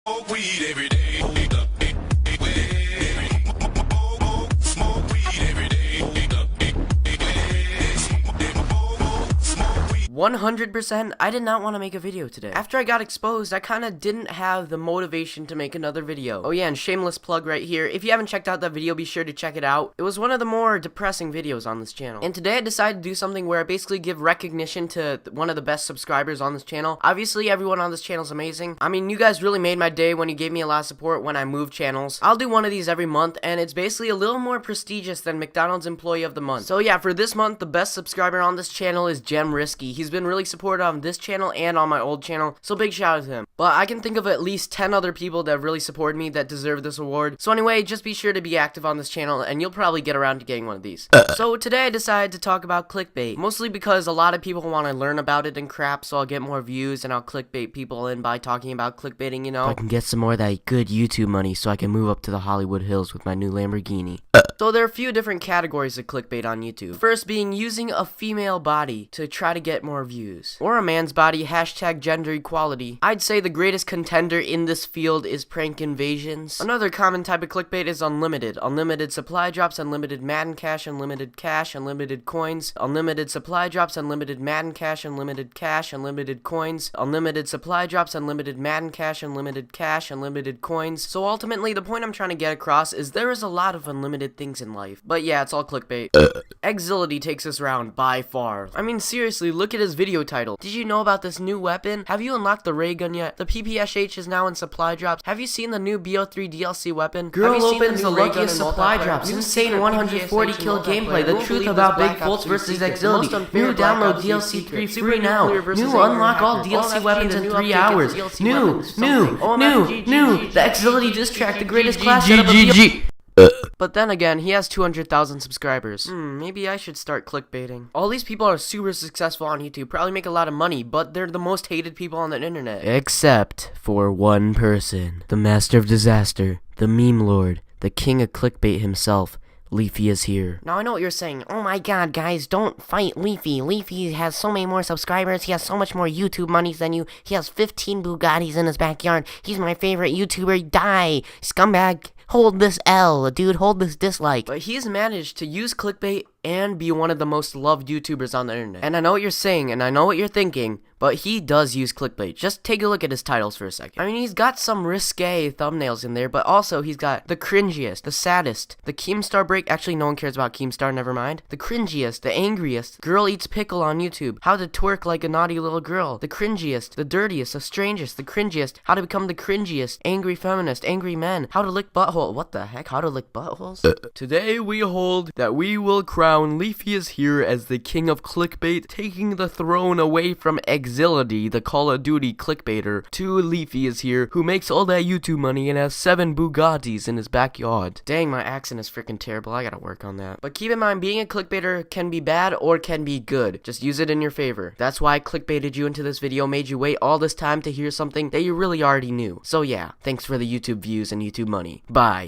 Smoke weed every day. Smoke weed every day. 100%, I did not want to make a video today. After I got exposed, I kind of didn't have the motivation to make another video. Oh yeah, and shameless plug right here. If you haven't checked out that video, be sure to check it out. It was one of the more depressing videos on this channel. And today I decided to do something where I basically give recognition to one of the best subscribers on this channel. Obviously, everyone on this channel is amazing. I mean, you guys really made my day when you gave me a lot of support when I moved channels. I'll do one of these every month, and it's basically a little more prestigious than McDonald's Employee of the Month. So yeah, for this month, the best subscriber on this channel is Jem Risky. He's been really supportive on this channel and on my old channel, so big shout out to him. But I can think of at least 10 other people that have really supported me that deserve this award. So anyway, just be sure to be active on this channel and you'll probably get around to getting one of these. So today I decided to talk about clickbait, mostly because a lot of people want to learn about it and crap, so I'll get more views and I'll clickbait people in by talking about clickbaiting, you know. So I can get some more of that good YouTube money so I can move up to the Hollywood Hills with my new Lamborghini. So there are a few different categories of clickbait on YouTube. First being using a female body to try to get more views. Or a man's body, hashtag gender equality. I'd say the greatest contender in this field is prank invasions. Another common type of clickbait is unlimited. Unlimited supply drops, unlimited Madden cash, unlimited coins, unlimited supply drops, unlimited Madden cash, unlimited coins, unlimited supply drops, unlimited Madden cash, unlimited coins. So ultimately, the point I'm trying to get across is there is a lot of unlimited things in life. But yeah, it's all clickbait. Exility takes this round by far. I mean, seriously, look at his video title. Did you know about this new weapon? Have you unlocked the ray gun yet? The PPSH is now in supply drops. Have you seen the new BO3 DLC weapon? Girl opens the luckiest supply drops. Insane 140 kill gameplay. The truth about Big Fultz versus Exility. New download DLC 3 free now. New unlock all DLC weapons in 3 hours. New. The Exility diss track, the greatest class setup of the... But then again, he has 200,000 subscribers. Maybe I should start clickbaiting. All these people are super successful on YouTube, probably make a lot of money, but they're the most hated people on the internet. Except for one person. The master of disaster, the meme lord, the king of clickbait himself. Leafy is here. Now I know what you're saying. Oh my god, guys, don't fight Leafy. Leafy has so many more subscribers. He has so much more YouTube money than you. He has 15 Bugattis in his backyard. He's my favorite YouTuber. Die, scumbag. Hold this L, dude, hold this dislike. But he's managed to use clickbait and be one of the most loved YouTubers on the internet. And I know what you're saying, and I know what you're thinking, but he does use clickbait. Just take a look at his titles for a second. I mean, he's got some risque thumbnails in there, but also he's got the cringiest, the saddest, the Keemstar break. Actually, no one cares about Keemstar, never mind. The cringiest, the angriest, girl eats pickle on YouTube, how to twerk like a naughty little girl, the cringiest, the dirtiest, the strangest, the cringiest, how to become the cringiest, angry feminist, angry men, how to lick butthole. What the heck? How to lick buttholes? Today we hold that we will crown Leafy is here as the king of clickbait, taking the throne away from Exility, the Call of Duty clickbaiter, to Leafy is here, who makes all that YouTube money and has 7 Bugattis in his backyard. Dang, my accent is freaking terrible. I gotta work on that. But keep in mind, being a clickbaiter can be bad or can be good. Just use it in your favor. That's why I clickbaited you into this video, made you wait all this time to hear something that you really already knew. So yeah, thanks for the YouTube views and YouTube money. Bye.